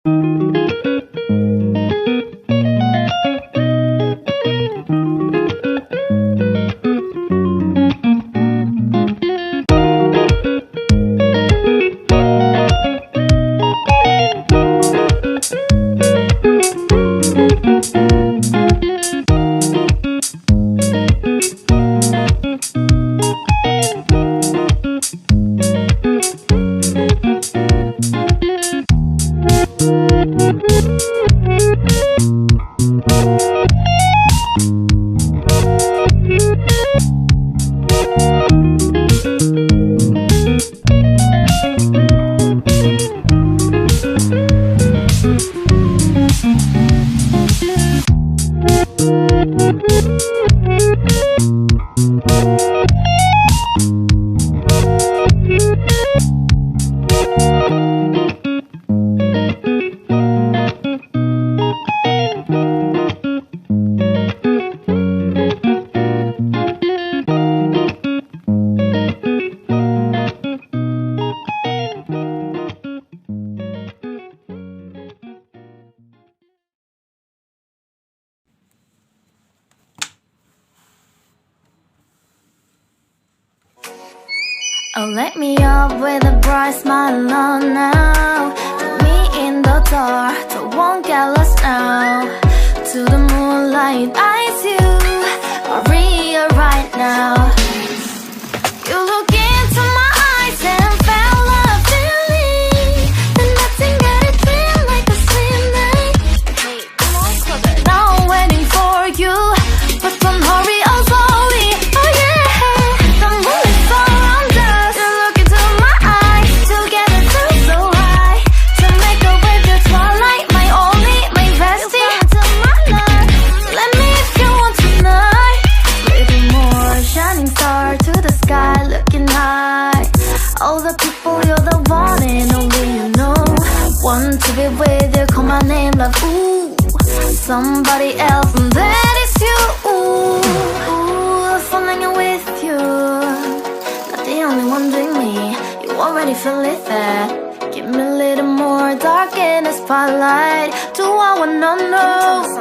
Oh, let me up with a bright smile on now. Put me in the dark, so won't get lost now. To the moonlight, eyes you are real right now. You look into my eyes and felt a feeling that nothing got it feel like a slim night. Now I'm waiting for you, but don't hurry, oh slowly. Oh yeah, the moon is around us. You look into my eyes, together feel so high. To make a way through twilight, my only, my bestie. Into my life, let me if you want tonight. Little more shining star to the sky, looking high. All the people, you're the one and only you know. Want to be with you, call my name, love, ooh. Somebody else, and that is you, ooh. Falling in with you, not the only one doing me. You already feel it there. Give me a little more dark in the spotlight. Do I wanna know?